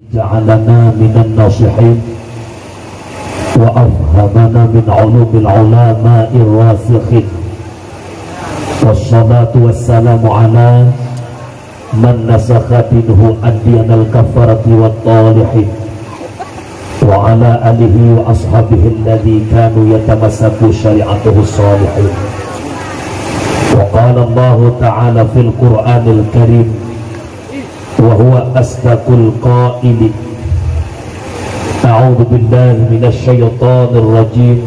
جعلنا من الناصحين وأفهمنا من علوم العلماء الراسخين والصلاة والسلام على من نسخ منه أديان الكفرة والطالحين وعلى آله وأصحابه الذي كانوا يتمسكوا شريعته الصالحين. وقال الله تعالى في القرآن الكريم وهو أصدق القائلين: أعوذ بالله من الشيطان الرجيم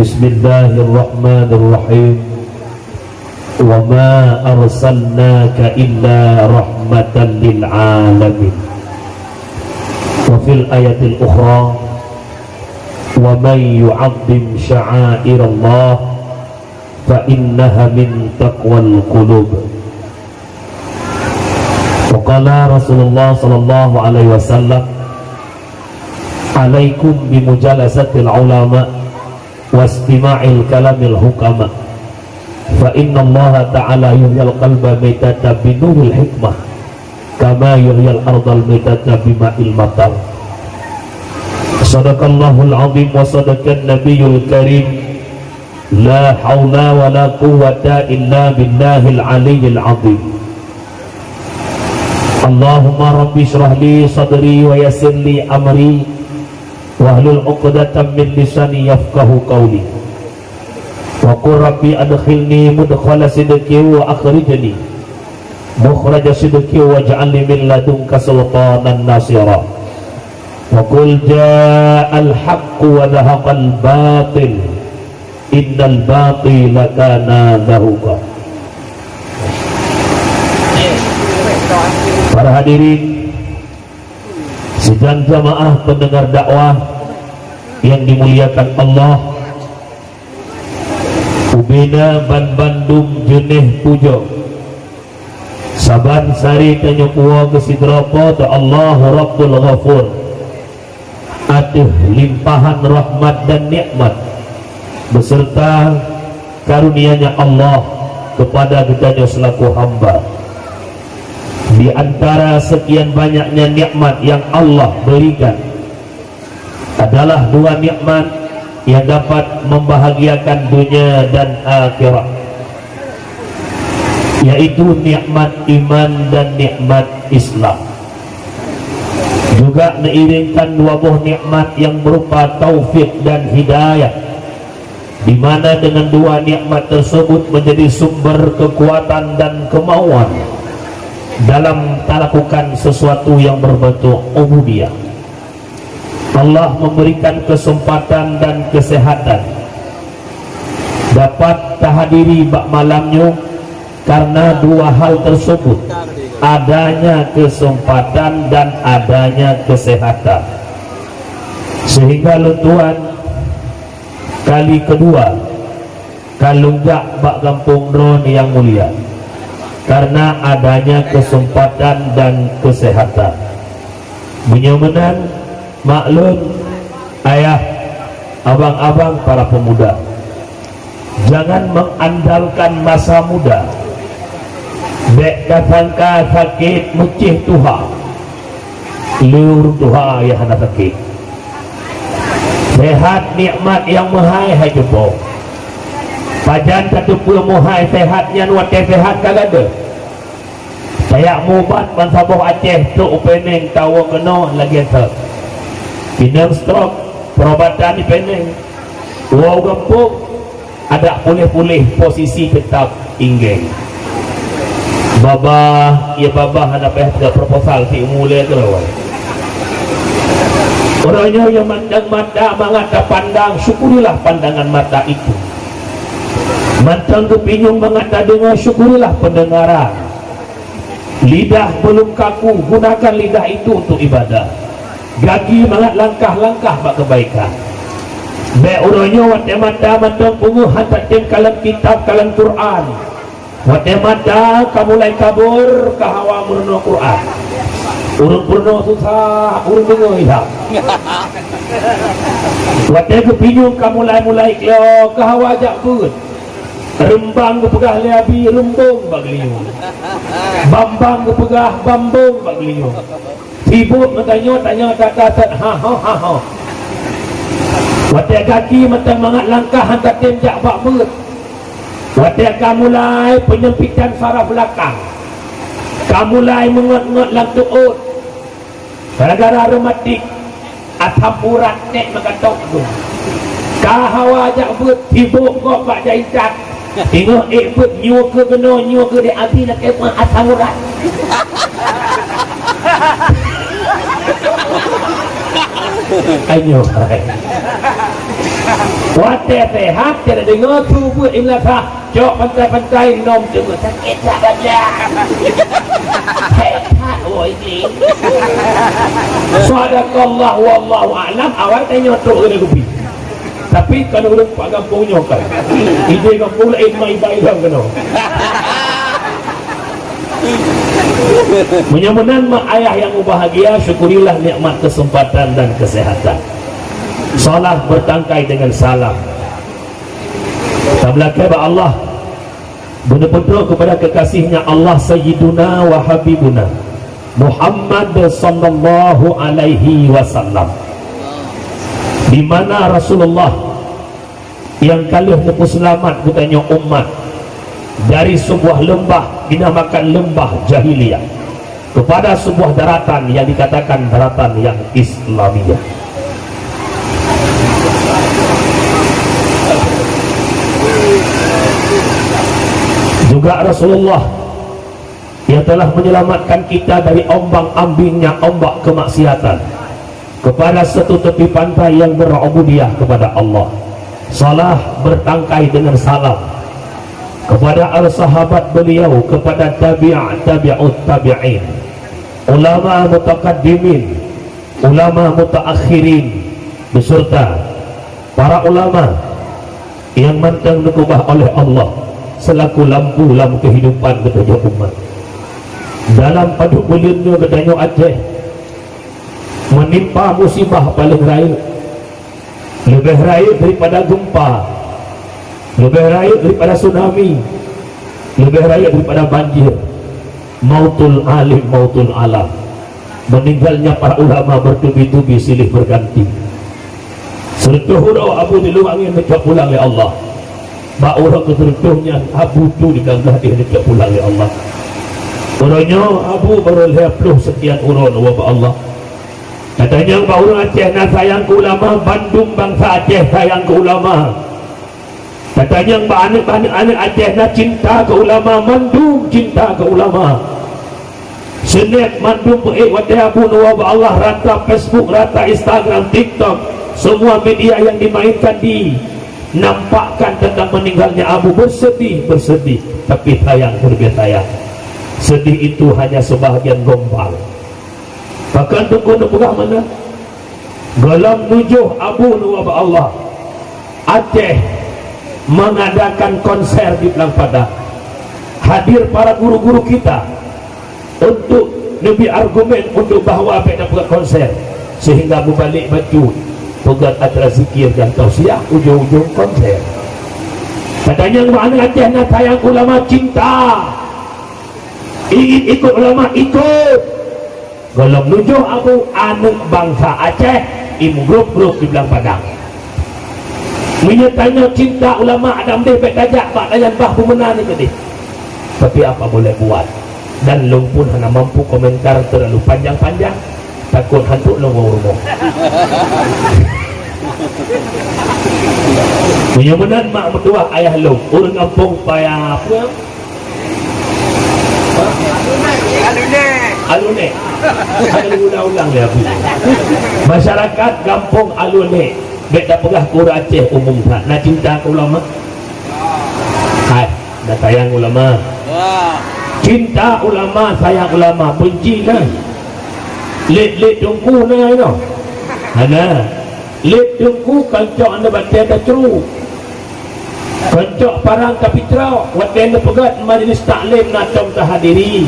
بسم الله الرحمن الرحيم وما أرسلناك إلا رحمة للعالمين. وفي الآية الأخرى ومن يعظم شعائر الله فإنها من تقوى القلوب. وقال رسول الله صلى الله عليه وسلم: عليكم بمجالسة العلماء واستماع الكلام الحكماء فإن الله تعالى يحيي القلب ميتة بنور الحكمة كما يحيي الأرض الميتة بماء المطر. صدق الله العظيم وصدق النبي الكريم لا حول ولا قوة إلا بالله العلي العظيم. اللهم رب اشرح لي صدري ويسر لي أمري واحلل عقدة من لساني يفقهوا قولي وقل ربي أدخلني مدخل صدق وأخرجني مخرج صدق واجعل لي من لدنك سلطانا ناصرا وقل جاء الحق وذهب الباطل إن الباطل كان زهوقا. Para hadirin sidang jamaah pendengar dakwah yang dimuliakan Allah, Ubina Ban Bandung Jenih Pujo Saban Sari Tanyapuwa Kesidrapa ta Allah Rabbul Ghafur atuh limpahan rahmat dan nikmat beserta karunia-Nya Allah kepada kita selaku hamba. Di antara sekian banyaknya nikmat yang Allah berikan adalah dua nikmat yang dapat membahagiakan dunia dan akhirat, yaitu nikmat iman dan nikmat Islam. Juga mengiringkan dua buah nikmat yang berupa taufik dan hidayah, di mana dengan dua nikmat tersebut menjadi sumber kekuatan dan kemauan dalam melakukan sesuatu yang berbentuk ubudiyah. Allah memberikan kesempatan dan kesehatan dapat tahadiri bak malamnya karena dua hal tersebut, adanya kesempatan dan adanya kesehatan, sehingga lentuan kali kedua kalunggak bak kampung Ron yang mulia karena adanya kesempatan dan kesehatan. Menyemenan maklum ayah, abang-abang, para pemuda, jangan mengandalkan masa muda. Bek datangka sakit mucih tuha liur tuha ya hana sakit. Sehat nikmat yang mahai hai jumpa pajan katupul muhai sehatnya nuate sehat kagada saya mubat mansaboh Aceh tu upeneng tawa kena lagi tak pinang stroke perobatan di peneng wow gempuk ada pulih-pulih posisi tetap inggeng babah ya babah ada pihak proposal si mulai tu lawan orangnya yang mandang mata mengata pandang, syukurilah pandangan mata itu. Mantang kepinyung mengata dengar, syukurilah pendengaran. Lidah belum kaku, gunakan lidah itu untuk ibadah. Gagi mangat langkah-langkah bak kebaikan. Be uronya wate mata mantang punguh hantar tim kalam kitab kalam Quran. Wate mata kamu lai kabur ke hawa murno Quran. Urung purno susah, urung dengar ya. Wate kepinyung kamu mulai klo ke hawa jak pun. Rembang kepegah liabi rembung bak liung. Bambang kepegah bambung bak liung. Sibuk tanya ha. Wadah kaki mentang mangat langkah hantar temjak bak berat. Wadah kamu mulai penyempitan saraf belakang. Kamu mulai mengot-ngot lang tuut. Gara-gara rematik atam urat nek makatok tu. Kahawa jak berat sibuk kok bak jaitan. Tengok berat nyua ke geno nyua ke dia abi nak kepang atam urat. Ayo wadah sehat tidak dengar tu buat imlaka jok pantai-pantai nom cuma sakit tak ada sehat oi ni sadaqallah wallahu a'lam awak tanya tu kena kopi tapi kalau orang pak kampung nyokan ide kampung lain mai baiklah kena mudah-mudahan mak ayah yang bahagia, syukurilah nikmat kesempatan dan kesehatan. Salat bertangkai dengan salam. Tablakai ba Allah benar-benar kepada kekasihnya Allah Sayyiduna wa Habibuna Muhammad sallallahu alaihi wasallam, di mana Rasulullah yang kalih lepas selamat katanya umat dari sebuah lembah dinamakan lembah jahiliyah kepada sebuah daratan yang dikatakan daratan yang Islamiyah. Juga Rasulullah yang telah menyelamatkan kita dari ombang-ambingnya ombak kemaksiatan kepada satu tepi pantai yang berubudiyah kepada Allah. Salah bertangkai dengan salam kepada al-sahabat beliau, kepada tabi'ut tabi'in, ulama mutaqaddimin, ulama mutaakhirin, beserta para ulama yang mantang dikubah oleh Allah selaku lampu dalam kehidupan kedua umat. Dalam padu bulannya kedua Aceh menimpa musibah paling raya, lebih raya daripada gempa, lebih raya daripada tsunami, lebih raya daripada banjir. Mautul alim, mautul alam, meninggalnya para ulama bertubi-tubi silih berganti. Serta hurau Abu diluangin dekat pulang oleh Allah. Bak orang ketertuhnya Abu tu diganggah dia dekat pulang oleh Allah. Orangnya Abu beroleh peluh sekian uron wabak Allah. Katanya bak orang Aceh nak sayang ke ulama, Bandung bangsa Aceh sayang ke ulama. Katanya anak Aceh nak cinta ke ulama, Bandung cinta ke ulama. Senet Bandung wadah Abu wabak Allah, rata Facebook, rata Instagram, TikTok, semua media yang dimainkan di nampakkan tentang meninggalnya Abu. Bersedih, tapi sayang, berbeda sayang. Sedih itu hanya sebahagian gombal. Bahkan tunggu pegah mana dalam nujuh Abu wabak Allah, Aceh mengadakan konser di Pelang Padang. Hadir para guru-guru kita untuk lebih argumen untuk bahawa beda buat konser, sehingga berbalik baju pegat acara zikir dan tausiah ujung-ujung konser. Katanya mana Aceh nak sayang ulama, cinta, ingin ikut ulama, ikut. Kalau menujuh Abu anak bangsa Aceh imu grup-grup di Pelang Padang menyertanya cinta ulama Adam deh baik dajak bak layan bah pemenang ni tadi. Tapi apa boleh buat, dan long pun hanya mampu komentar terlalu panjang-panjang, takut hantu long rumah. Mudah-mudahan mak mertua ayah long orang kampung payah apa Alune ada ulang-ulang dia aku. Masyarakat kampung Alune baik dah pegah kura Aceh umum tak nak cinta ke ulama. Hai, dah sayang ulama. Cinta ulama, sayang ulama, benci kan. Let dengku na no. Ana. Let dengku kancok anda baca dah ceru. Kancok parang kapitra wat anda pegat majlis taklim nak tom tahadiri.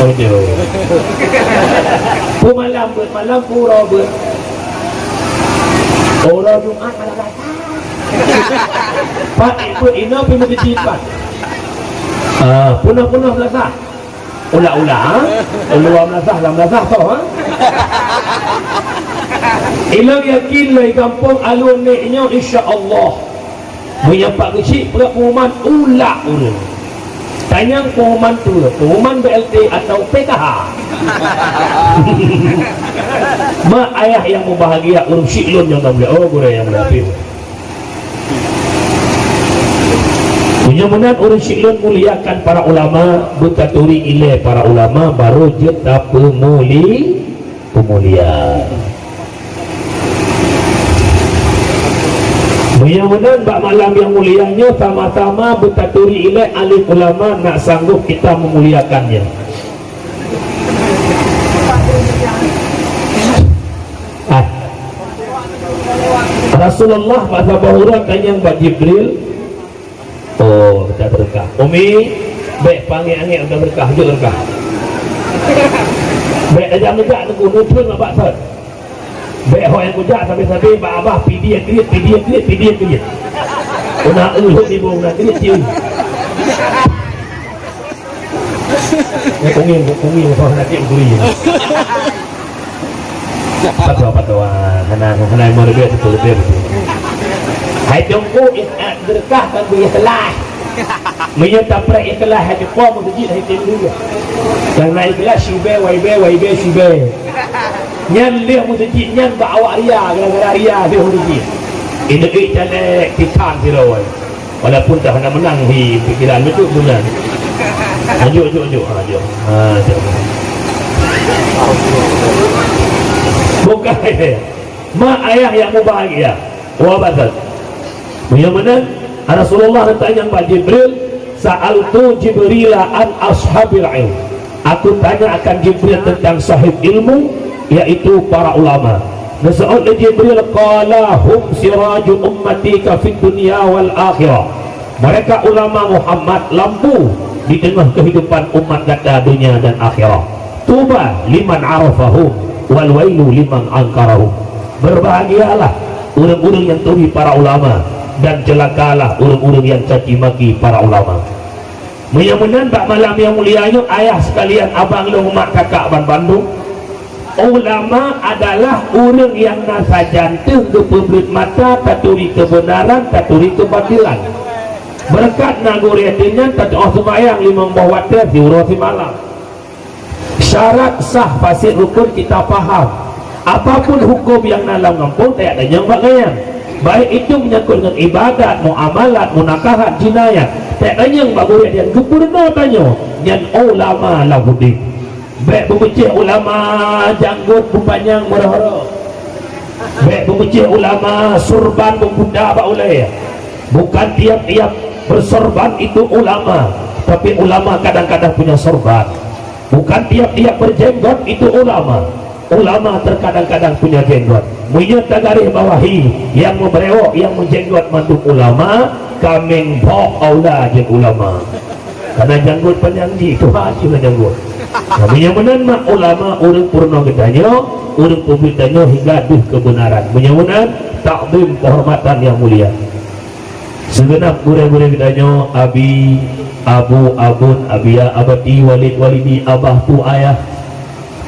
Oh dia. Malam buat malam pura buat. Orang Jumat malam datang. Pak ikut ina pergi menjadi cipat. Punah-punah belakang. Ula-ula Ula melazah tau ha. Ilang yakin lai kampung alun neknya insya-Allah. Menyapak kecil pula pengumuman ula ula. Tanya pengumuman tu, pengumuman BLT atau PKH. Mak ayah yang membahagia urus siklon yang tak boleh. Oh gurau yang boleh. Mudah-mudahan urus siklon muliakan para ulama, berkaturi ilai para ulama baru jeta pemuliaan. Mudah-mudahan bak malam yang mulianya sama-sama bertaturi ilai alim ulama nak sanggup kita memuliakannya. Rasulullah masa bahura tanya Mbak Jibril, oh dah berkah. Umi, baik panggil angin dah berkah, jauh berkah. Baik aja menjak tu nutun apa sat. Baik orang yang kujak sampai-sampai Mbak Abah pidi yang kriit. Una uluk di bawah nanti cium. Kongin kau nanti uguri. Patwa hanai mau lebih betul. Hai jongko berkah kan ikhlas. Menyata pra ikhlas hati kau masjid hai dulu. Yang naik ikhlas YB syube. Nyan dia masjid nyan bawa ria gara-gara ria dia masjid. Ini celek tikan siroi. Walaupun tak nak menang di pikiran itu punya. Ajo. Bukan mak ayah yang bahagia. Wabadat. Mudah-mudahan Rasulullah tanya Pak Jibril, sa'altu Jibrila an ashabil ilm. Aku tanya akan Jibril tentang sahib ilmu, yaitu para ulama. Nasa'ul Jibril qala hum siraju ummatika fid dunya wal akhirah. Mereka ulama Muhammad lampu di tengah kehidupan umat kata dunia dan akhirat. Tuba liman arafahum wal wailu liman angkarahum. Berbahagialah orang-orang yang turi para ulama dan celakalah orang-orang yang caci maki para ulama. Mudah-mudahan tak malam yang mulianya ayah sekalian, abang long mak kakak ban Bandung, ulama adalah orang yang nasa jantung ke publik mata, taturi kebenaran, taturi kebatilan. Berkat naguriatinya tatoh semayang lima bawah water diurus malam. Syarat sah fasih rukun kita faham. Apapun hukum yang dalam kampung tak ada yang bagaian. Baik itu menyangkut dengan ibadat, muamalat, munakahat, jinayat. Tak ada yang bagaian kepurna tanya. Yang ulama lahudin. Baik pemecih ulama janggut berpanjang merah-merah. Baik pemecih ulama surban berbudak baulai. Bukan tiap-tiap bersorban itu ulama, tapi ulama kadang-kadang punya sorban. Bukan tiap-tiap berjenggot itu ulama. Ulama terkadang-kadang punya jenggot. Menyata garis bawahi yang memberewok, yang menjenggot mantuk ulama, kaming bok aula jeng ulama. Karena janggut penyanyi itu hasil janggut. Kami yang menanam ulama orang purna gedanya, orang pembitanya hingga duh kebenaran. Mudah-mudahan takdim kehormatan yang mulia. Segenap gurau-gurau gedanya, abi, abu, abun, abia, abati, walid, walidi, abah tu ayah,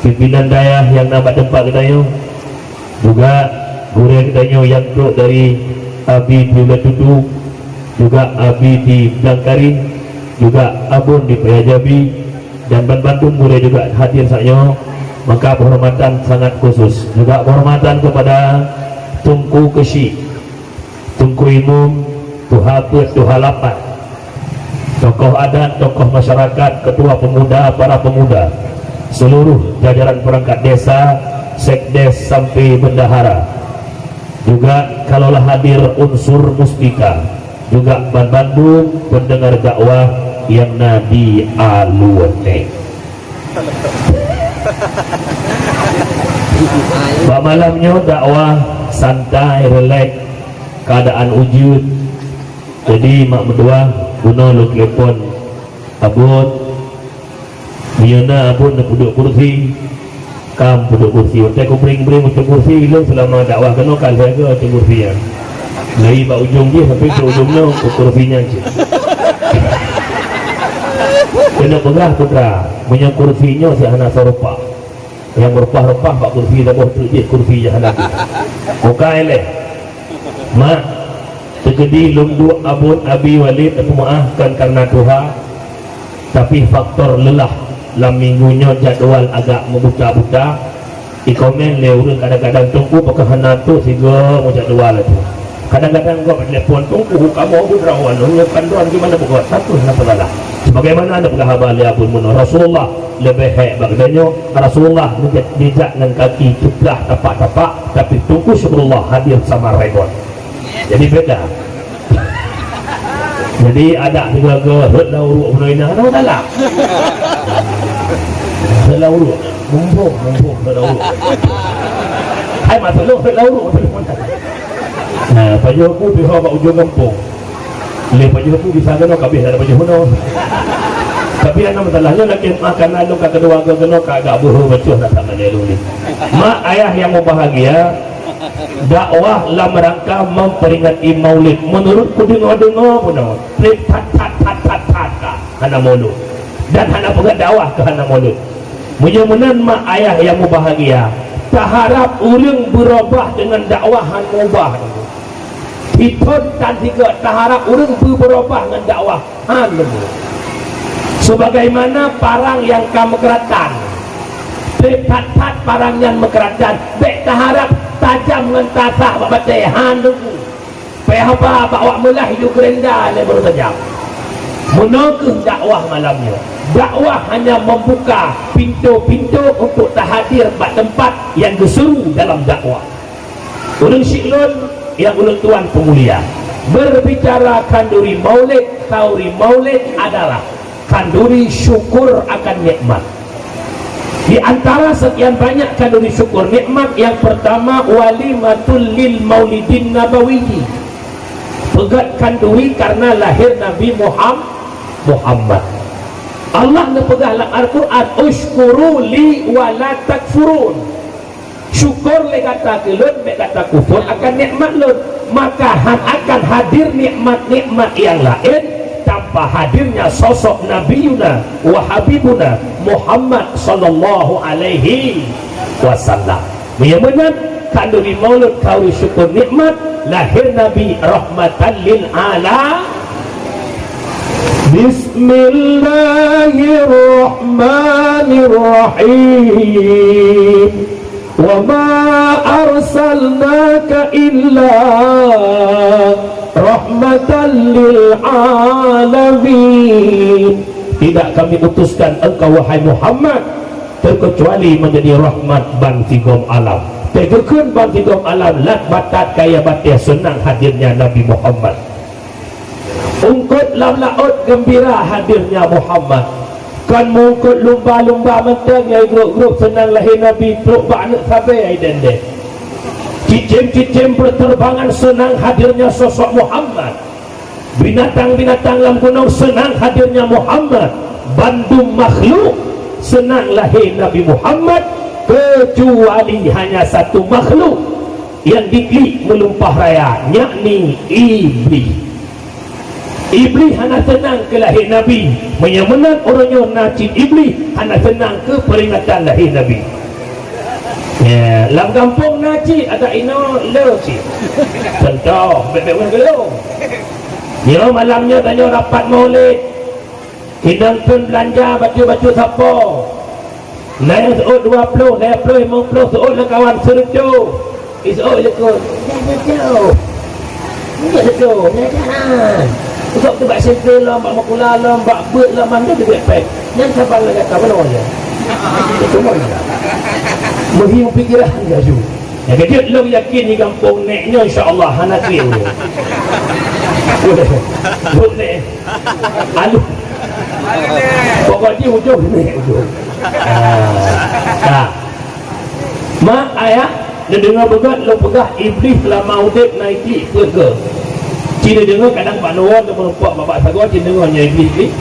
pimpinan dayah yang nampak tempat gedanya, juga gurau gedanya yang duduk dari abi di Latudu, juga abi di Blangkarin, juga abun di Prajabi, dan Bandung gurau juga hadir saja. Maka penghormatan sangat khusus. Juga penghormatan kepada Tunku Kesi, Tunku Imum, Tuhaput, Tuhalapat, tokoh adat, tokoh masyarakat, ketua pemuda, para pemuda, seluruh jajaran perangkat desa, sekdes sampai bendahara. Juga kalaulah hadir unsur muspika, juga Bandung pendengar dakwah yang nadi aluane. Pak malamnya dakwah santai, relax, keadaan wujud. Jadi mak berdua guna lo telepon abun biana abun nak duduk kursi, kam duduk kursi. Saya bring untuk kursi lo selama dakwah kena kan saya ke untuk kursi ya. Dari pak ujung dia sampai ke ujung lo kursinya je. kena pegah putra punya kursinya si anak serupa yang berpah-repah pak kursi dah buat terjit kursi jahanam muka eleh mak terjadi lumdu abun abi walid aku maafkan karena Tuhan tapi faktor lelah dalam minggunya jadual agak membuta-buta di komen le kadang-kadang tunggu pekahanan tu sehingga mau jadual itu kadang-kadang gua telepon tunggu kamu budrawan kanduan gimana buat satu kenapa salah sebagaimana ada penghabar liabun mun Rasulullah lebih bagdanya Rasulullah dijak dengan kaki cuplah tapak-tapak tapi tunggu syukurullah hadir sama rekod jadi beda jadi ada juga hut lauru benaina ada dalam hut lauru mumpung hut lauru hai masuk hut lauru nah baju aku pihak kat ujung kampung le baju aku bisa kena kabeh ada baju hono tapi ana masalahnya lagi makan lalu kat kedua kena agak buruh betul tak sama dia dulu mak ayah yang mau bahagia dakwah dalam rangka memperingati maulid menurutku dengar-dengar pun tat hana maulid dan hana pegat dakwah ke hana maulid mudah-mudahan mak ayah yang mau bahagia tak harap orang berubah dengan dakwahan mubah itu dan juga tak harap orang berubah dengan dakwahan sebagaimana parang yang kamu keratan tat parang yang mekeratan baik tak harap tajam dengan tasah batehan dulu pehaba bawa mulah hidup rendah le baru tajam menokeh dakwah malamnya dakwah hanya membuka pintu-pintu untuk terhadir pada tempat yang diseru dalam dakwah ulun syiklun yang ulun tuan pemulia berbicara kanduri maulid kauri maulid adalah kanduri syukur akan nikmat di antara sekian banyak kanduri syukur nikmat yang pertama walimatul lil maulidin nabawiyyi pegat kanduri karena lahir Nabi Muhammad Allah nepegah dalam Al-Quran ushkuru li wa la takfurun syukur le kata kelun le kata kufur akan nikmat lun maka akan hadir nikmat-nikmat yang lain tanpa hadirnya sosok Nabiuna wa Habibuna Muhammad sallallahu alaihi wasallam benar kanduri maulud kauri syukur nikmat lahir Nabi rahmatan lil alamin Bismillahirrahmanirrahim wa ma arsalnaka illa rahmatan lil alamin tidak kami utuskan engkau wahai Muhammad terkecuali menjadi rahmat bagi kaum alam tegakkan bagi kaum alam lat batat kaya batia senang hadirnya Nabi Muhammad ungkut laut gembira hadirnya Muhammad kan mungkut lumba-lumba menteng ya grup-grup senang lahir Nabi perut banyak sampai dende cicim-cicim berterbangan senang hadirnya sosok Muhammad binatang-binatang dalam gunung senang hadirnya Muhammad bandung makhluk senang lahir Nabi Muhammad kecuali hanya satu makhluk yang diklik melumpah raya yakni Iblis hanya senang ke lahir Nabi menyemenang orangnya najib Iblis hanya senang ke peringatan lahir Nabi ya, dalam kampung najib ada ino leci contoh bebek gelung ya malamnya tanya rapat maulid hidang pun belanja baju-baju siapa naik seot 20 naik 50 seot lah kawan serjo seot je kot jauh naik jalan sebab tu bak sekil lah, bak makula lah, bak bet lah, mana dia backpack yang sabar lah kata, mana orang itu mana berhiung pikiran dia tu ya, dia belum yakin di kampung naiknya insyaAllah anak clear boleh alu pokoknya hujung naik hujung mak ayah dia dengar begat lo pegah Iblis telah maudit naiki ke Cina dengar kadang Pak Nuwan tu merempak bapak sagu Cina dengarnya Iblis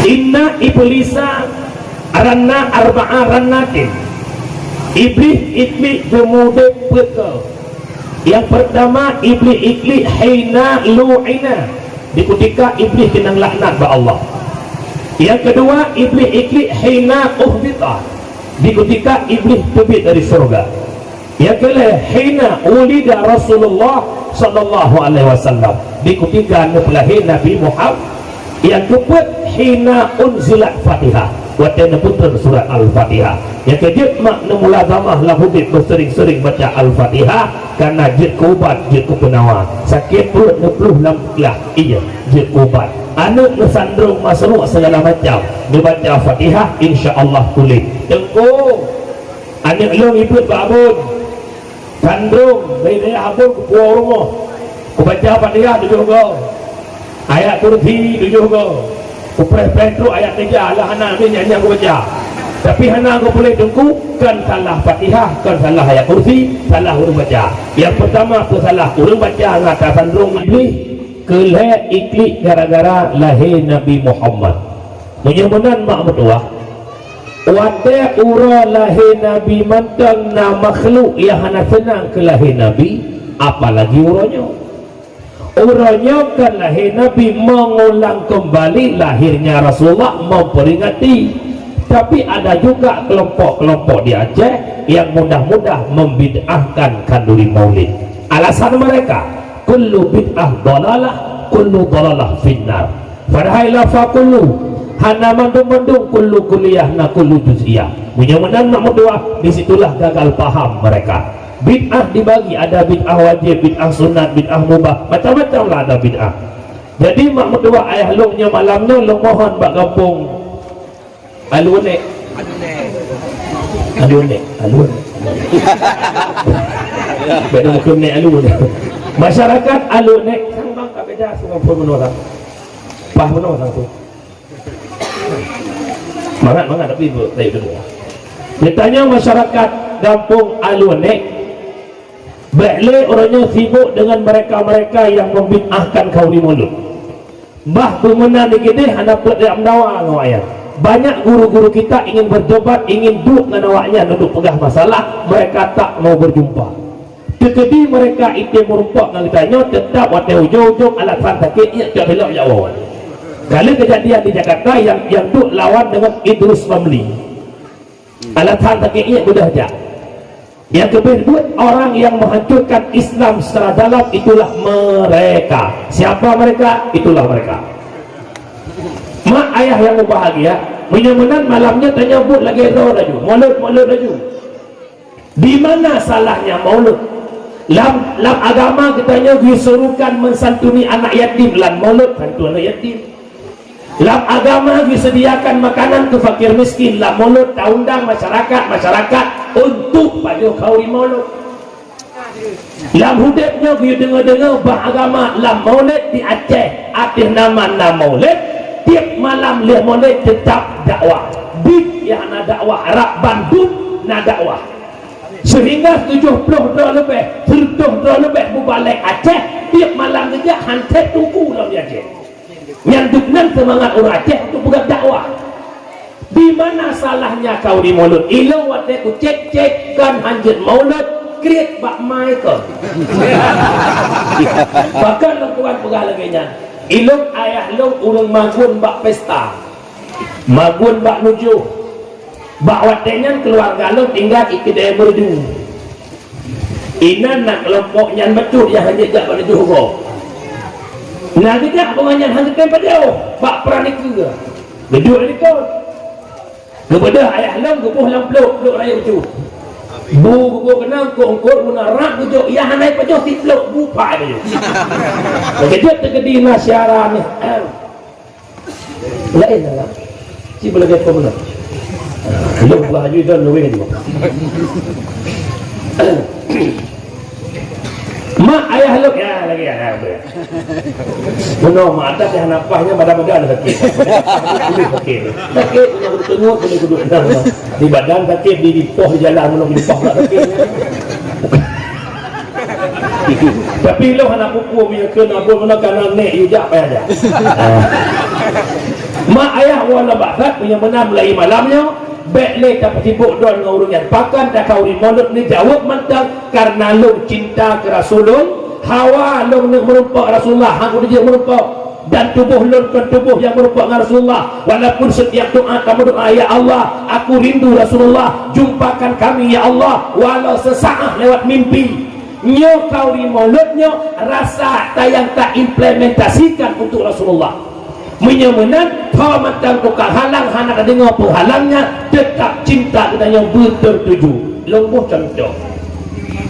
inna iblisa ranna arba'a rannatin Iblis bermudik betul yang pertama Iblis hina lu'ina di ketika Iblis kena laknat by Allah Yang kedua, iblis iklik hina uhbita, di ketika iblis terbit dari surga. Yang kedua, hina ulida Rasulullah sallallahu alaihi wasallam, di ketika lahir Nabi Muhammad. Yang keempat, hina unzilat Fatihah, waktu putra surat Al-Fatihah. Yang kejut makna mulazamah lahudib, bersering-sering baca Al-Fatihah, karena jid kubat, jid kupenawa, sakit perut nepluh lampilah, iya jid kubat, anak nesandrung masruk segala macam, dibaca Fatihah insya-Allah pulih. Tengku anak long ibut babun sandrung beda habun ke pulau rumah, ku baca Fatihah duduk kau, ayat kursi duduk kau, ku preh-preh tu ayat 3 lah anak ni nyanyi aku baca. Tapi hana aku boleh tunggu kan salah Fatihah, kan salah ayat kursi, salah urang baca. Yang pertama aku salah urang baca ngata sandrung iblis keleh iklik gara-gara lahir Nabi Muhammad. Menyemunan mak berdoa wate ura lahir Nabi mantang na makhluk yang hana senang ke lahir Nabi, apalagi uranya. Uranya kan lahir Nabi mengulang kembali lahirnya Rasulullah, memperingati. Tapi ada juga kelompok-kelompok di Aceh yang mudah-mudah membid'ahkan kanduri maulid. Alasan mereka, kullu bid'ah dalalah, kullu dalalah finnar. Padahal lafa kullu, hana mandung-mandung kullu kulliyahna kullu juz'iyah. Mudah-mudahan nak berdoa, disitulah gagal paham mereka. Bid'ah dibagi, ada bid'ah wajib, bid'ah sunat, bid'ah mubah, macam-macam lah ada bid'ah. Jadi mak berdoa ayah longnya malamnya, long mohon bak kampung alunek beda mukum nek alunek masyarakat alunek sang bang tak beda semua pun menolak pah menolak tu mangat tapi tak berdua. Ditanya masyarakat kampung alunek, boleh orangnya sibuk dengan mereka-mereka yang membid'ahkan kauli maulud. Bah pemenang di gede hana pelak dawa ngawaya. Banyak guru-guru kita ingin berdebat, ingin duduk dengan awaknya, duduk pegah masalah, mereka tak mau berjumpa. Jadi mereka itu merumpak dengan kitanya, tetap waktu ujung-ujung alasan sakit, ia tak belok jawab. Kalau kejadian di Jakarta yang duduk lawan dengan Idrus Ramli, alasan sakit ia mudah aja. Yang kedua, orang yang menghancurkan Islam secara dalam, itulah mereka. Siapa mereka? Itulah mereka. Mak ayah yang berbahagia, menyamanan malamnya tanya buat lagi laju, maulud laju. Di mana salahnya maulud? Lam agama kitanya disuruhkan mensantuni anak yatim, lan maulud bantu anak yatim. Lam agama disediakan makanan ke fakir miskin, lam maulud undang masyarakat untuk pada kauli maulud. Lam hudibnya kita dengar-dengar bah agama lam maulid di Aceh, arti nama maulid. Tiap malam lihat maulid tetap dakwah. Bid yang nak dakwah Arab Bandung nak dakwah. Sehingga 70 lebih bubalik Aceh. Tiap malam saja hantar tunggu dalam Aceh. Yang duknan semangat orang Aceh untuk buat dakwah. Di mana salahnya kau di maulud? Ilo waktu ku cek-cekkan hanjit maulud kreat bak mai ke. Bahkan tuan pegah laginya. Ilung ayah long urang magun bak pesta, magun bak nujuh, bak watenya keluarga long tinggal ikidai berdu. Ina nak kelompoknya betul yang hanya jak pada juhgo. Nah tidak penganyan hanya tempat jauh, bak peranik juga. Geduk ni kau. Kepada ayah long gubuh lam peluk raya betul. Bu gubuh kenal ko ongkot guna rak gujuk ia hanai pajoh si peluk bupa dia. Kejut tergedi nasyara ni. Lain lah. Si belajar pemenang. Belum baju dan luwe juga. Mak ayah lu ya lagi ya. Benar mak atas yang napahnya badan-badan ada sakit. Sakit punya bertengok boleh duduk di badan sakit di poh di jalan belum di poh tak sakit. Tapi lo hana pupu punya kena pun mana kana nek ujak payah aja. Mak ayah wala bakat punya menam lai malamnya Bekle tak sibuk doa dengan urungan. Pakan tak kau di maulud ni jawab mentang karena lu cinta ke Rasulullah. Hawa lu nak merumpak Rasulullah. Aku dia merumpak. dan tubuh lon tubuh yang merupakan Rasulullah. Walaupun setiap doa kamu doa, ya Allah aku rindu Rasulullah, jumpakan kami ya Allah walau sesaat lewat mimpi. Nyo kau di mulutnya rasa tayang tak implementasikan untuk Rasulullah. Menyemenan kau matang tukar halang anak dengar penghalangnya, tetap cinta kita yang bertertuju. Lomboh contoh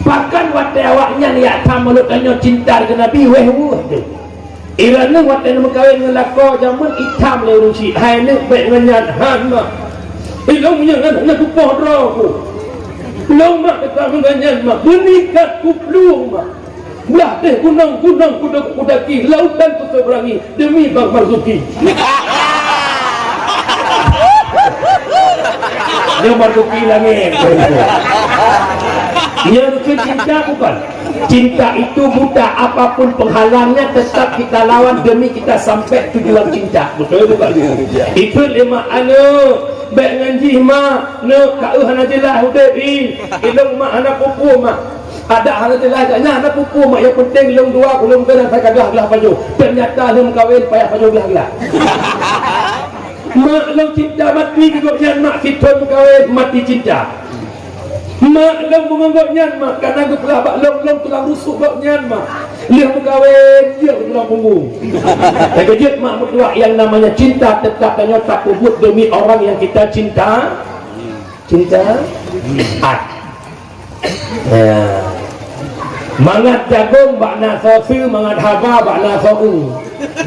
pakan watai awaknya ni akan mulutnya cinta dengan Nabi weh tu. Irana watai nak kahwin dengan lako jamun hitam le urung si. Hai ni baik dengan han mak. Ilong punya anaknya ku podra aku. Long mak kata dengan mak. Benikat ku pelung mak. Belah deh gunung kudaki lautan tu seberangi demi Bang Marzuki. Dia Marzuki langit. Yang cinta bukan. Cinta itu buta, apapun penghalangnya tetap kita lawan demi kita sampai tujuan cinta. Betul bukan? Itu lima baik ngaji mak kau hana jelas udebi ilung mak hana pupu mak ada hana jelas agaknya hana pupu mak yang penting ilung dua ulung kena saya kagah baju ternyata ilung kawin payah baju belah mak ilung cinta mati kegoknya mak kita kawin mati cinta. Mak long menganggapnya mak karena aku pelabak long telah rusuk goknya mak lihat berkawin dia tulang punggung. Dan kejut mak berdua yang namanya cinta tetap hanya tak kubut demi orang yang kita cinta mangat jagung bakna sofi mangat haba bakna sofi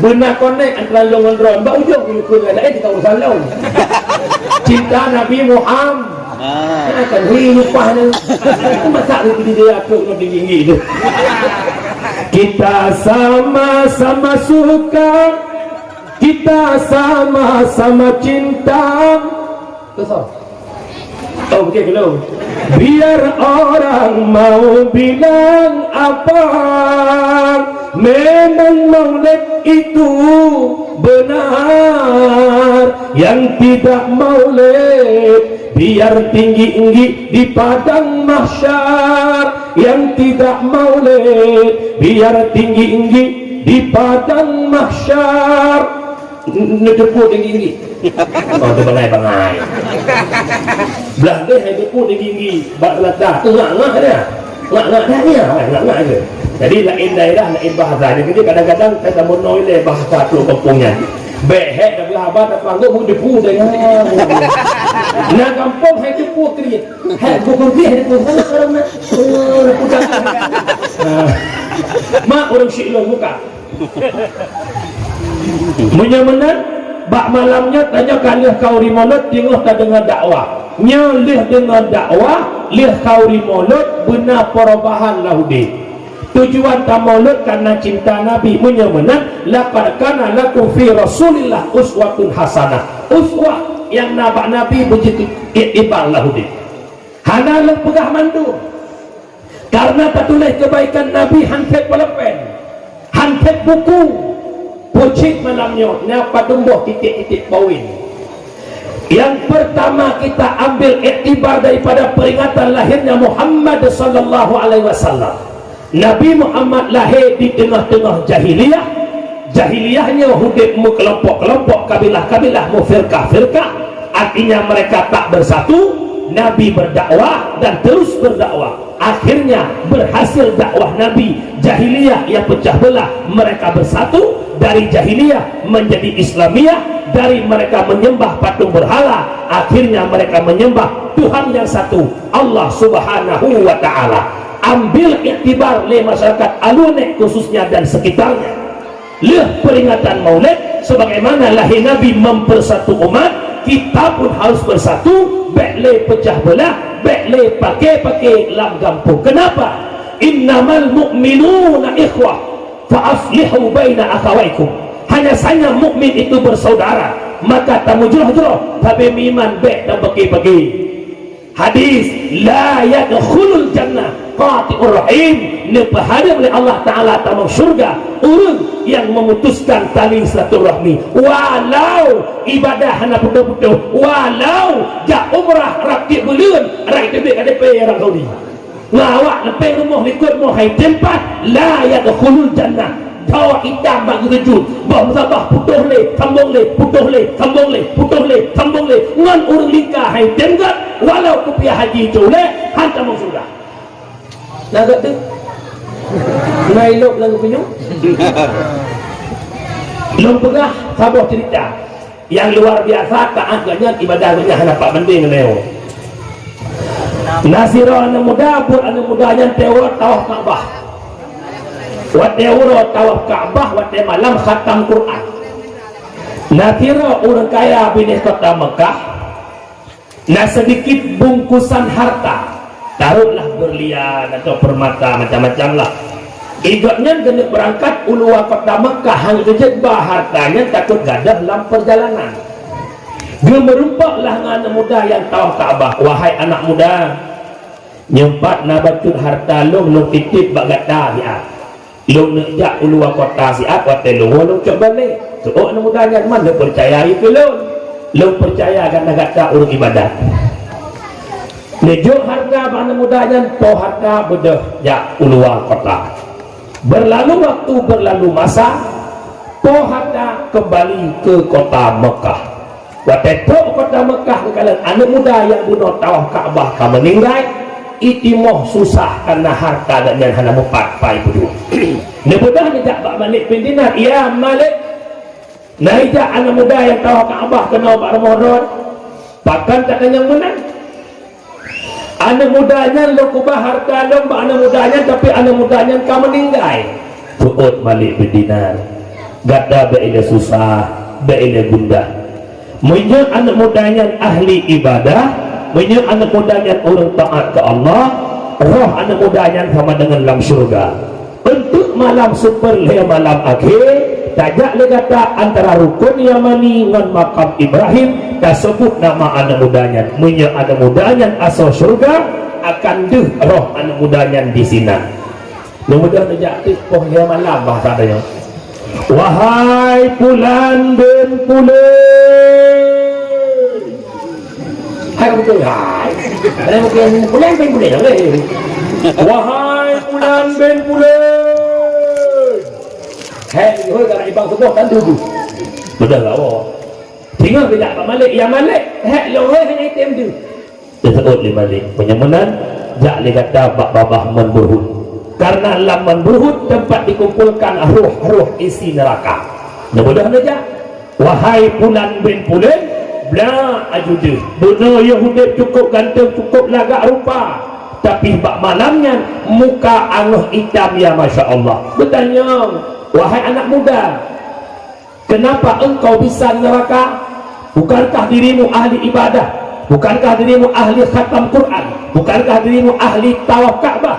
benar konek antara long dan ron bak ujung kulukun lain kita urusan long cinta Nabi Muhammad kan hui lupa ni masak ni dia atuk nak tinggi tu. Kita sama-sama suka, kita sama-sama cinta. Betul. Oh betul belum? Biar orang mau bilang apa, memang maulid itu benar. Yang tidak maulid biar tinggi-tinggi di padang mahsyar. Yang tidak maulid biar tinggi-tinggi di padang mahsyar. Nedepuk tinggi-tinggi. Oh tu bangai-bangai. Belah dia hai depuk tinggi-tinggi. Bak lata. Ngak-ngak dia. Ngak-ngak dia. Ngak-ngak je. Jadi lain daerah, lain bahasa. Jadi kadang-kadang kita menoleh bahasa tu kampungnya. Behek dah belah abad tak panggil mu depu dengan. Nak kampung hai depu kriat. Hai bukan dia depu sana sekarang nak. Mak orang syilong muka. Menyamanan bak malamnya tanya kalih kau rimonot tengok tak dengar dakwah. Nyalih dengar dakwah, lih kau rimonot benar perubahan lahudi. Tujuan tamulut karena cinta Nabi. Menyamanan laqad kana lakum fi Rasulillah uswatun hasanah. Uswah yang nabak Nabi begitu ibar lahudi. Hanalah pegah mandu. Karena tak tulis kebaikan Nabi hantet pelepen. Hantet buku. Pocik malamnya napa tumbuh titik-titik bawin. Yang pertama kita ambil iktibar daripada peringatan lahirnya Muhammad sallallahu alaihi wasallam. Nabi Muhammad lahir di tengah-tengah jahiliyah. Jahiliyahnya hidup kelompok-kelompok, kabilah-kabilah, firqah-firqah. Artinya mereka tak bersatu. Nabi berdakwah dan terus berdakwah. Akhirnya berhasil dakwah Nabi. Jahiliyah yang pecah belah, mereka bersatu. Dari jahiliyah menjadi Islamiyah. Dari mereka menyembah patung berhala, akhirnya mereka menyembah Tuhan yang satu, Allah subhanahu wa ta'ala. Ambil iktibar oleh masyarakat Alunek khususnya dan sekitarnya. Leh peringatan maulid sebagaimana lahir Nabi mempersatu umat, kita pun harus bersatu. Bekle pecah belah, bekle pakai lam gampung. Kenapa? Innamal mu'minuna ikhwah fa aslihu baina akhawaikum. Hanya saja mukmin itu bersaudara, maka tamu jurah-jurah tapi iman bek dan bagi-bagi. Hadis la yadkhulul jannah qati'ur rahim, nepahada oleh Allah Ta'ala tamu surga orang yang memutuskan tali silaturahmi, walau ibadah hana putus-putus, walau jak umrah rakit belun rai tebik ada pe orang Saudi ngawak lepas rumah likut mau hai tempat la yadkhulul jannah dawa hitam bagi rejut bah musabah putuh le sambung le putuh le sambung le putuh le sambung le ngan urang lingkah hai tenggat walau kupiah haji tu le hantam sudah naga tu nai lok lagu pinyu long pegah sabar cerita yang luar biasa keagaknya ibadahnya hanapak mending leo nasira anak muda pun anak mudanya tewat tawaf Ka'bah wate uro tawaf Ka'bah wate malam khatam Quran nasira orang kaya binih kota Mekah nah sedikit bungkusan harta taruhlah berlian atau permata macam-macam lah igaknya kena berangkat uluwa kota Mekah hang rejek bah hartanya takut gadah dalam perjalanan dia merumpaklah dengan anak muda yang tawaf Ka'bah wahai anak muda nyempat nabatut harta long titip bak gata ya long nejak uluwa kota siap wate long cok balik tu anak muda yang mana percaya itu long percaya kan gata urung ibadat nejuk harta anak muda yang po harta bedah jak uluwa kota berlalu waktu berlalu masa po harta kembali ke kota Mekah wate to kota Mekah kalian anak muda yang bunuh tawaf Ka'bah ka meninggal itimoh susah karena harta dan yang hana mupat pai berdua ne mudah ni tak bak balik pindinar ya malik naija anak muda yang tawaf Ka'bah kena bak Ramadan pakan tak yang menang anak mudanya lo kubah harta lo bak anak mudanya tapi anak mudanya ka meninggal tuut balik pindinar gada beile susah beile gundah menyang anak mudanya ahli ibadah menyang anak mudanya orang taat ke Allah roh anak mudanya sama dengan dalam syurga untuk malam super malam akhir tajak legata antara rukun Yamani dengan makam Ibrahim tersebut nama anak mudanya menyang anak mudanya asal syurga akan deh roh anak mudanya di sini mudah tajak poh malam bahasa adanya wahai Pulan bin Pulan hai betul hai ada mungkin Pulan bin Pulan wahai Pulan bin Pulan hai hoi kalau ibang sebuah kan dulu betul lah tinggal bila Pak Malik ya Malik hai lo hoi hanya item tu disebut li Malik penyemenan jak li kata bak babah menburhut karena laman burhut tempat dikumpulkan ruh-ruh isi neraka mudah saja wahai Pulan bin Pulan bla ajude benar Yahudi cukup ganteng cukup lagak rupa tapi bak malamnya muka anguh hitam ya Masya Allah bertanya wahai anak muda kenapa engkau bisa neraka bukankah dirimu ahli ibadah bukankah dirimu ahli khatam Quran bukankah dirimu ahli tawaf Ka'bah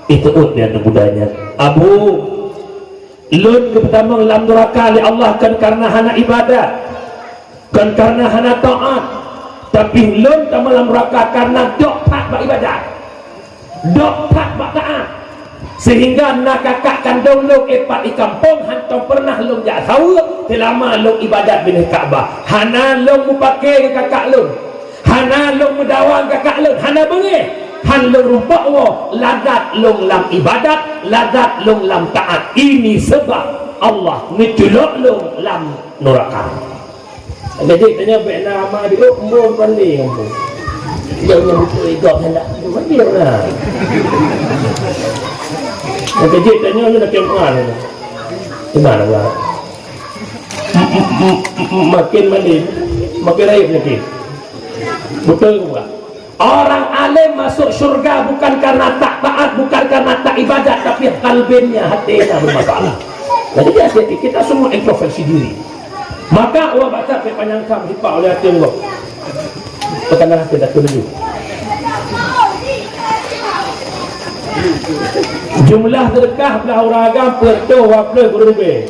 itu dia anak mudanya Abu lun pertama lam neraka li Allah kan karena hana ibadah kan karena hana taat tapi lun tak malam neraka karena dok tak beribadat dok tak taat sehingga nak kakak kandung lung epat di kampung hantar pernah lung jak tahu selama lung ibadat bini Ka'bah hana lung mupake ke kakak lung hana lung mendawang kakak lung hana bengih han lung rumpak wo ladat lung lam ibadat ladat lung lam taat ini sebab Allah ngeculok lung lam neraka. Jadi tanya baik nama dia umur pandai kamu. Jangan betul igak hendak. Mati lah. Jadi tanya ni nak kemana? Di mana lah? Makin mandi, makin raib lagi. Betul ke? Orang alim masuk syurga bukan karena tak taat, bukan karena tak ibadat, tapi kalbinnya, hatinya bermasalah. Jadi hati-hati kita semua introspeksi diri. Maka Allah baca panjang kam dipak oleh hati Allah. Pertanyaan hati dah tuju. Jumlah sedekah belah uragam perto wapluh berubah.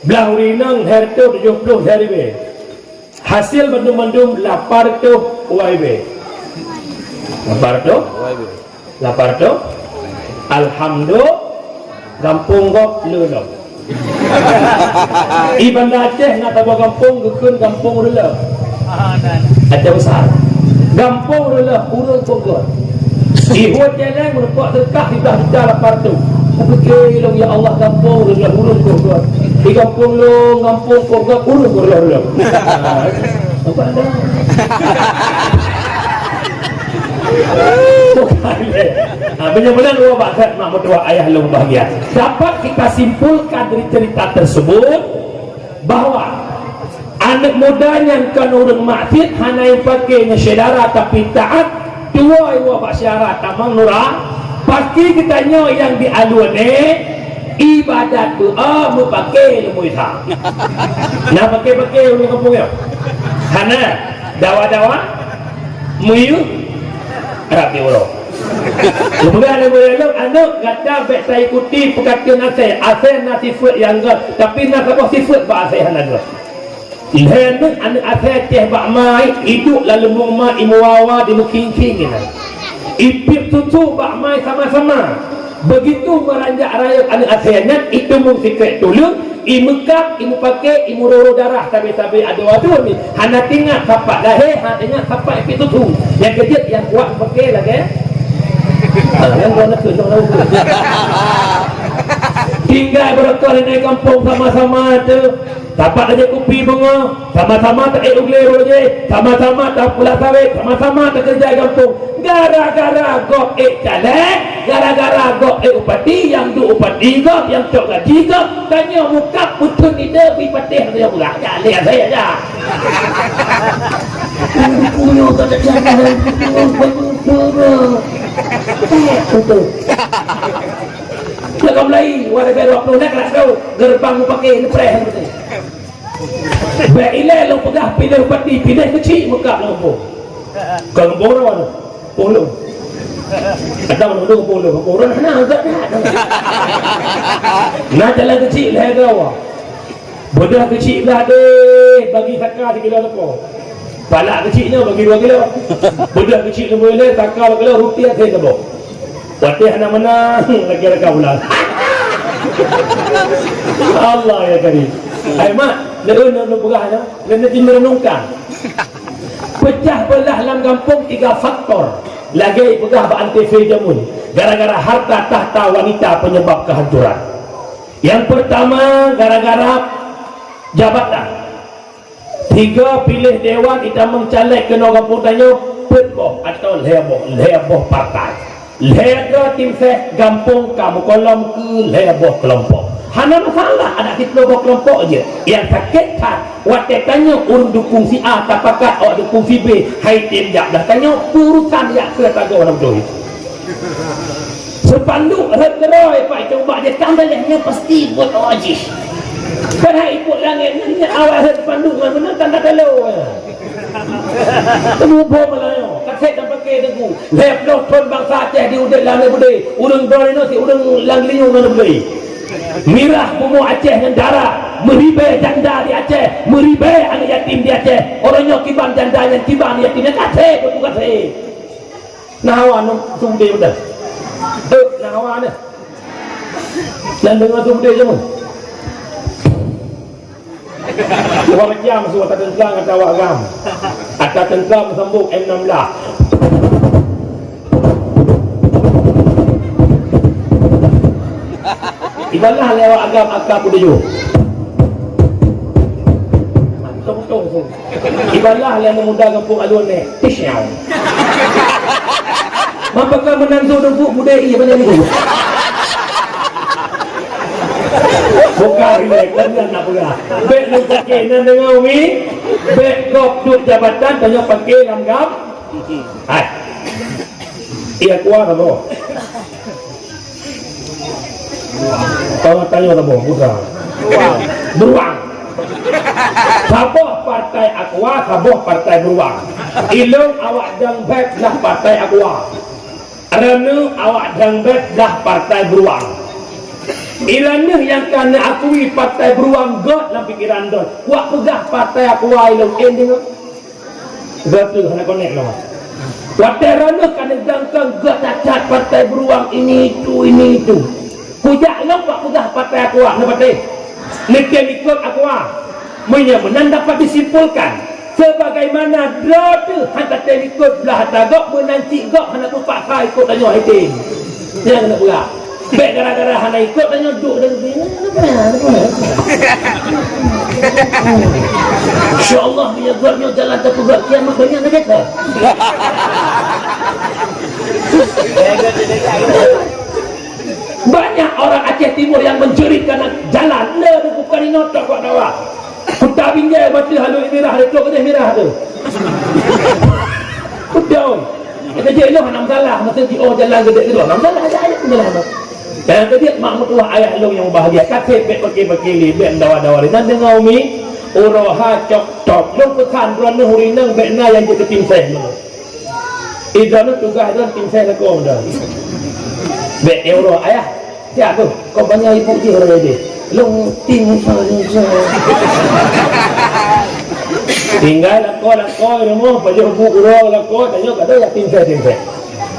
Belah urinang herto 70 herbe. Hasil bandum-bandum 800 UIB. 800 Alhamdulillah kampung kok lulus. Iban Aceh nak tahu kampung gekun kampung rela. Aceh besar. Kampung rela urang pokok. Ihwat jalan merupak dekat di dah 800. Fikir long ya Allah kampung lah urung ko ko. Di kampung long kampung ko ko urung ko lah. Apa anda? Benar-benar dua bakat mak mertua ayah long bahagia. Dapat kita simpulkan dari cerita tersebut bahawa anak muda yang kan orang maksiat hanya yang pakainya saudara tapi taat dua iwa syarat tamang nurah pasti kita nyo yang dialuane ibadat doa pakai ilmu ita. Nah pakai ilmu kampung ya. Hana dawa-dawa muyu rapi ulo. Kemudian ada boleh anak kata baik saya ikuti perkataan asal nasifat yang enggak tapi nak apa sifat bahasa hana dua. Lehenuk anak asal teh bak mai hidup lalu muma imuwawa di mukingking ini. Ipip tutu bak mai sama-sama. Begitu meranjak raya anak asalnya itu mungkin tulung imekap, imu pakai, imu roro darah tabi-tabi adu-adu ni. Hana tinggal kapak lahir, hana tinggal kapak ipip tutu. Yang kejut yang kuat pakai lagi. Yang kuat nak tunjuk lalu. Tinggal berkah di kampung sama-sama tu. Dapat aja kopi bunga, sama-sama tak ugle roje, sama-sama tak pula sawit, sama-sama tak kerja kampung. Gara-gara gok calek, gara-gara gok upati yang tu upati gok, yang cok gaji gok, tanya muka putun ide bipatih dia pula. Ya lihat saya aja. Punya kata jangan betul. Jangan mulai warai berok lu nak nak kau gerbang mu pakai ni preh betul. Baik ilai lo pegah pilih upati pilih kecil muka lampu. Kalau boron puluh. Ada mana puluh boron mana agak dah. Nak jalan kecil lah kau. Bodoh kecil dah deh bagi takar 3 kilo lepas. Palak kecilnya bagi 2 kilo. Bodoh kecil tu boleh takar 2 kilo rupiah saya lepas. Watih nak menang lagi rekam ulang. Allah ya karim. Hai mak, nak berah dah. Nak merenungkan. Pecah belah dalam kampung 3 faktor. Lagi pegah berantifai jamun. Gara-gara harta tahta wanita penyebab kehancuran. Yang pertama gara-gara jabatan. 3 pilih dewan kita mencalek ke kampung tanya petboh atau leboh partai. Lega tim saya gampung kamu kolom ke leboh kelompok. Hana masalah ada kita leboh kelompok aja. Yang sakit tak waktu tanya urung dukung si A tapakat awak dukung si B. Hai tim jak dah tanya urusan jak ke taga orang tu. Sepanduk heroi pak coba je tambahnya pasti buat wajib. Pada ikut langit ni awak sepanduk mana tanda telo. Temu bom Melayu, kaset dan pakai teguh. Leploh ton bangsa Aceh di udang lang budai. Udang dorino si udang lang liu mana budai. Mirah bumu Aceh yang darah, meribai janda di Aceh, meribai anak yatim di Aceh. Orangnya kibang janda yang kibang yatimnya kaset bukan kaset. Nahawa nu sumde udah. Nahawa ni. Dan dengan sumde je mun. Orang jam suruh tak tengkang kata awak gam. Atas tengkang sambung M16. Ibalah lewat agam akak pun dia. Betul-betul. Ibalah yang memudah kampung alun ni. Tisyau. Mapakah menantu dengkuk budai banyak ni. Bukan relax, jangan nak pegah. Bek lu pakai nan dengan umi, bek kop duduk jabatan tanya pakai langgam. Hai. Ia kuat apa? Kalau tanya apa? Bukan. Beruang. Saboh partai Aqua, saboh partai beruang. Ilung awak dang bek dah partai Aqua. Ranu awak dang bek dah partai beruang. Ilana yang kena akui partai beruang god dalam fikiran don. Wak pegah partai aku ilung ending. Betul nak connect lah. Waterana kena jangkang god cacat partai beruang ini itu. Kujak long wak pegah partai aku nak partai. Niken ikut aku menang dapat disimpulkan sebagaimana draw tu hantar ikut belah tagak menanti gak hendak terpaksa ikut tanya hitin. Jangan nak berat. Baik gara-gara hana ikut tanya duk dan bina InsyaAllah dia buatnya jalan terpegak kiamat banyak nak kata banyak orang Aceh Timur yang menjerit kerana jalan dia bukan inotok buat dakwah kuda binjai baca halu mirah dia tu kata mirah tu kuda kita je elok nak salah masa di jalan gede-gede nak salah ayat jalan dan kedia mak mutuah ayah lu yang bahagia kakek bek pakai-pakai bek dawa-dawa dan dengar umi uroha cok-cok lu pesan bulan huri nang bek na yang jadi tim saya idan tugas dan tim saya lagu dah bek euro ayah siapa kau banyak ibu je orang dia lu tim saya tinggal lakon rumah baju buku uro lakon tanya kata ya tim saya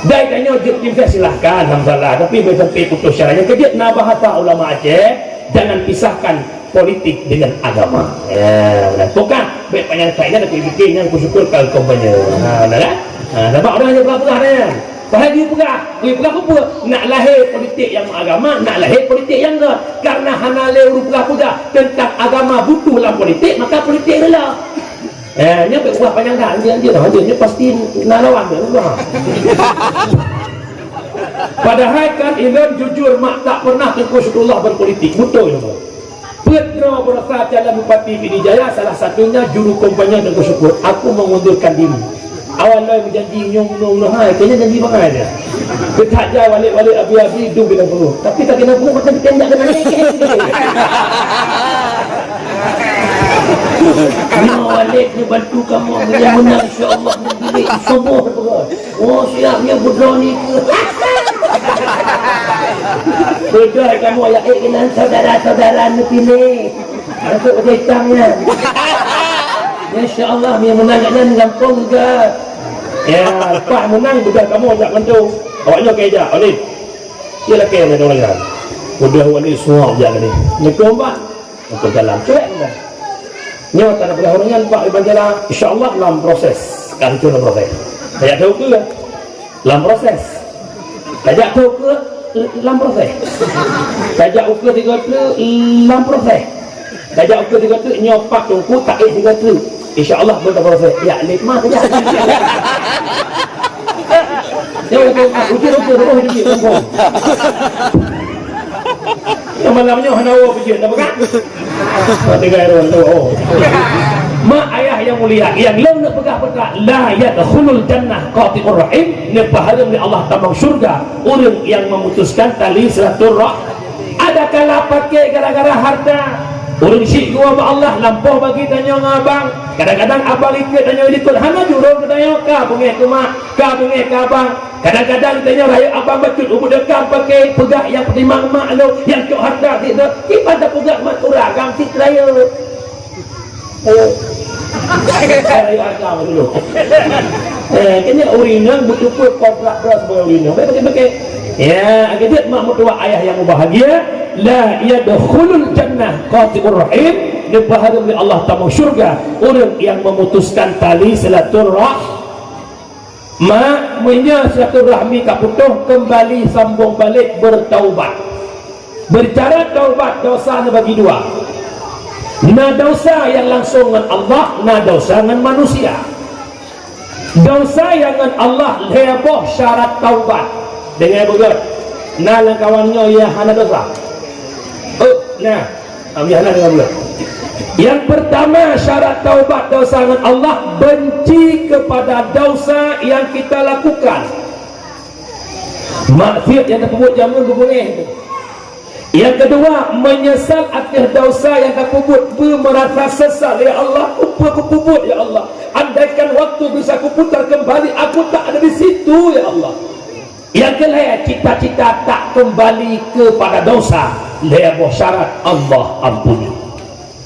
dai tanya tim saya silahkan alhamdulillah tapi sampai putus syaratnya kedia na bahasa ulama Aceh jangan pisahkan politik dengan agama bukan baik panjang saya nak bikin yang kusyukur kalau kompanya dah nampak orang yang berapa dah bahagia pegah apa nak lahir politik yang agama nak lahir politik yang enggak karena hana leu pegah tentang agama butuh dalam politik maka politik rela ni apa buah panjang dah dia pasti nak lawan dia padahal kan Ilan jujur mak tak pernah Tengku berpolitik betul ya Pedro berasa jalan Bupati Pidijaya salah satunya juru kampanye Tengku Syukur aku mengundurkan diri awalnya berjanji nyong kayaknya janji bangai dia ketakja balik-balik abi-abi hidup bila perlu tapi tak kena perlu macam ditembak dengan Walik ni bantu kamu yang menang insyaAllah bilik semua oh siapnya bodoh ni bodoh kamu ya dengan saudara-saudara ni pilih masuk ke hitangnya insyaAllah yang menang kan gampang juga ya pak menang bodoh kamu ajak bantu awaknya kejap Walik dia laki yang ada orang bodoh Walik semua ajak ni Assalamualaikum pak untuk jalan cuek dah nyawa tak ada perlawanan Pak Iban Jalan insyaAllah dalam proses kan itu dalam proses kajak tahu ke dalam proses kajak tahu ke dalam proses kajak uke 3 dalam proses kajak uke 3 nyopak tungku tak 3 insyaAllah dalam proses ya nikmat saja ya uke yang malamnya hanawa pijit apa kan tiga orang tu mak ayah yang mulia yang lalu nak pegah la yadkhulul jannah qati'ur rahim ni pahala ni Allah tamang syurga orang yang memutuskan tali silaturahim ada kala pakai gara-gara harta orang syik gua sama Allah lampau bagi tanya ngabang kadang-kadang abang ikut tanya ikut hana jurung tanya ka bengek ke mak ka bengek ke abang kadang-kadang tanya raya abang becut umur dekam pakai pegak yang pertimang mak lu yang cok harta kita pada pegak mak turagam si raya raya agam dulu kena urinang betul-betul kontrak beras sebagai urinang pakai ya akhirnya mak mertua ayah yang bahagia la yadkhulul jannah qati'ur rahim ni bahagia oleh Allah tamu syurga orang yang memutuskan tali silaturahim mak punya silaturahmi kaputuh kembali sambung balik bertaubat bercara taubat dosa bagi dua na dosa yang langsung dengan Allah na dosa dengan manusia dosa yang dengan Allah leboh syarat taubat dengan begitu na kawannya ya hana dosa nah ambil hana dengan begitu yang pertama syarat taubat dosa dengan Allah benci kepada dosa yang kita lakukan maksiat yang terpubut jamun berbunyi yang kedua menyesal atas dosa yang terpubut merasa sesal ya Allah aku pubut ya Allah andaikan waktu bisa aku putar kembali aku tak ada di situ ya Allah yang kelima cita-cita tak kembali kepada dosa leboh syarat Allah ampuni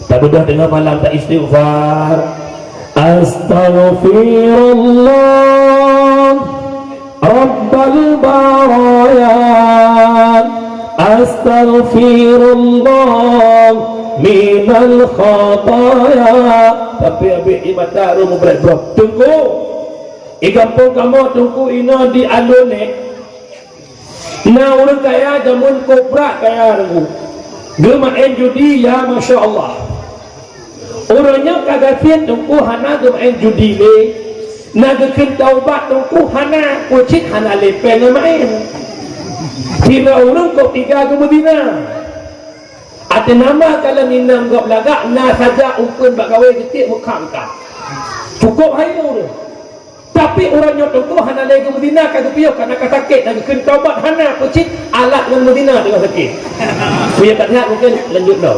tak mudah dengar malam tak istighfar astaghfirullah rabbal barayan astaghfirullah minal khataya tapi abis imata rumu berat bro tunggu igampung kamu tunggu ina di alun Nah orang kaya jamun koprak kaya ragu gemain judi ya Masya Allah. Orangnya kagasian tungku hana gemain judi le nagakin taubat tungku hana kucit hana lepen main. Kira orang kau tiga ke Medina ada nama kalau ninam gak belagak na saja ukun bagawai ketik muka-muka cukup hari orang. Tapi orangnya tunggu hana lagi Medina kata piyo karena sakit nak kena taubat hana kucit alat dengan Medina dengan sakit. Punya kat lihat mungkin lanjut dah.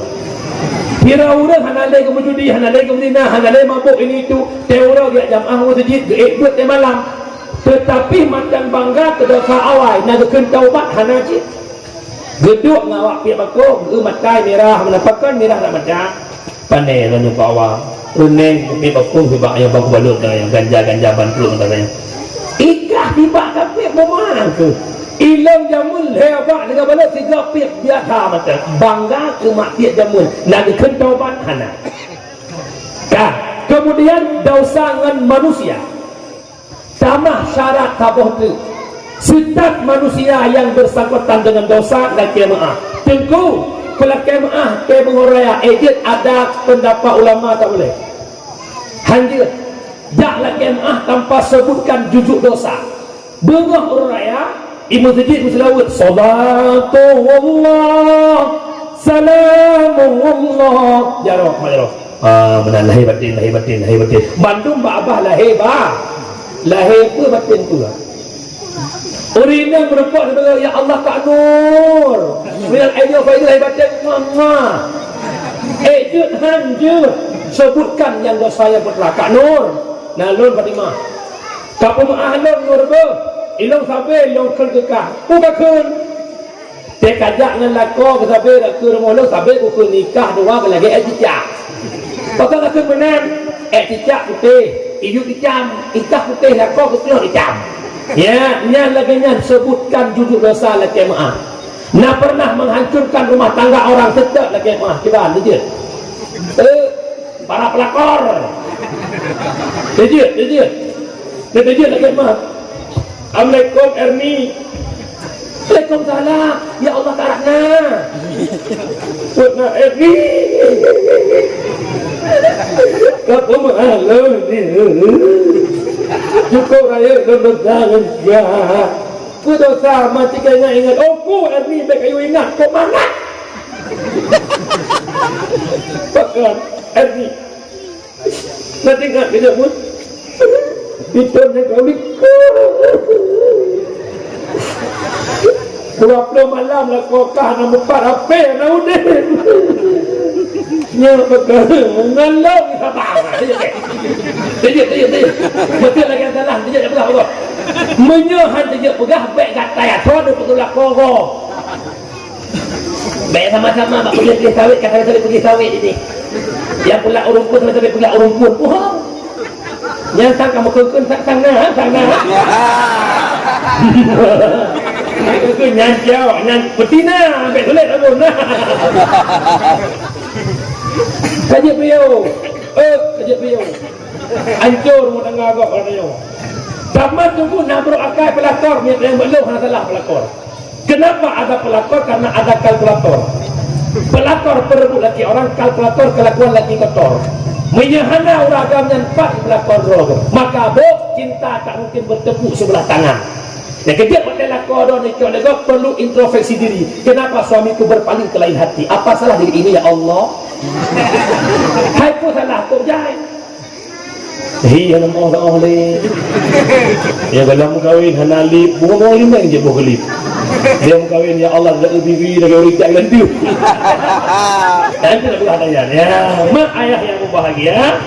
Kira orang hana lagi menjudi, hana lagi Medina, hana lagi mabuk ini itu. Teorang dia jamaah masjid ke buat malam. Tetapi macam bangga kedosa awal nak kena taubat hana cik. Geduk ngawak pihak bakong, matai merah mendapatkan merah nak macam pandai lalu bawa. Reneng kopi bakung sebab yang baku balut yang ganja bantuan katanya. Ikah tiba kapik memang tu. Ilang jamun hebat dengan balut tiga pik biasa macam bangga ke maksiat jamun nak kentaubat hana. Kemudian dosa dengan manusia. Sama syarat tabah tu. Setiap manusia yang bersangkutan dengan dosa dan kiamaah. Tengku kalau kiamaah ke menguraya ejit ada pendapat ulama tak boleh. Hanjir jaklah kiamaah tanpa sebutkan jujuk dosa. Bengah uraya Imam Sajid berselawat salatullah salamullah jarok majarok. Benar lahir batin. Bandung Abah lahir pun batin tu lah. Urina merupakan sebagai ya Allah Kak Nur. Minal aidil faidil lahir batin mama. Ejut hanjur sebutkan yang dosa yang bertelah Kak Nur Nalun Fatimah Kak Pemaah Nur be ilong sabi ilong kergekah pukakun dia kajak dengan lako ke sabi ke rumah ilong sabi kukun nikah dua ke lagi cicak bakal lakun menang cicak putih iyu icam ikah putih lako ke tengok icam ya nyan lagi nyan sebutkan judul dosa lagi maaf nak pernah menghancurkan rumah tangga orang tetap lagi maaf kita lanjut para pelakor Dejit lagi maaf. Assalamualaikum Erni. Waalaikumsalam. Ya Allah karakna Waalaikumsalam Erni. Kau mahalun cukup raya kebesaran ya. Ku dosa mati kena ingat. Oh ku Erni baik kayu ingat. Kau mana Pakar Erni nanti ingat tidak pun itu yang kau likut 20 malam lah kokah nombor 4 apa nak udah nya pakar ngalau kita bang dia betul lagi salah dia tak pegah kau menyohan dia pegah baik kata ya thon betul lah kau baik sama-sama bak pergi sawit kata saya pergi sawit ini yang pula urung pun sampai pula urung pun yang sang kamu kekun sang kekun nyan jauh nyan betina sampai sulit abun kaji priyo hancur rumah tangga kau katanya zaman tunggu nak berakal pelakor yang belum hanya salah pelakor. Kenapa ada pelakor? Karena ada kalkulator. Pelakor perebut laki orang, kalkulator kelakuan laki kotor. Menyahana uragamnya 4 pelakor roh. Maka cinta tak mungkin bertepuk sebelah tangan. Dan kerja pada lakor ni perlu introspeksi diri. Kenapa suamiku berpaling ke lain hati? Apa salah diri ini ya Allah? Hai pun salah tu jahit. Iya nama orang oleh. Ya kalau mengkawin hanali, bukan orang lima je boleh kelip. Dia mengkawin ya Allah dah lebih dah orang tak ganti. Nanti nak buat tanya ya. Mak ayah yang berbahagia.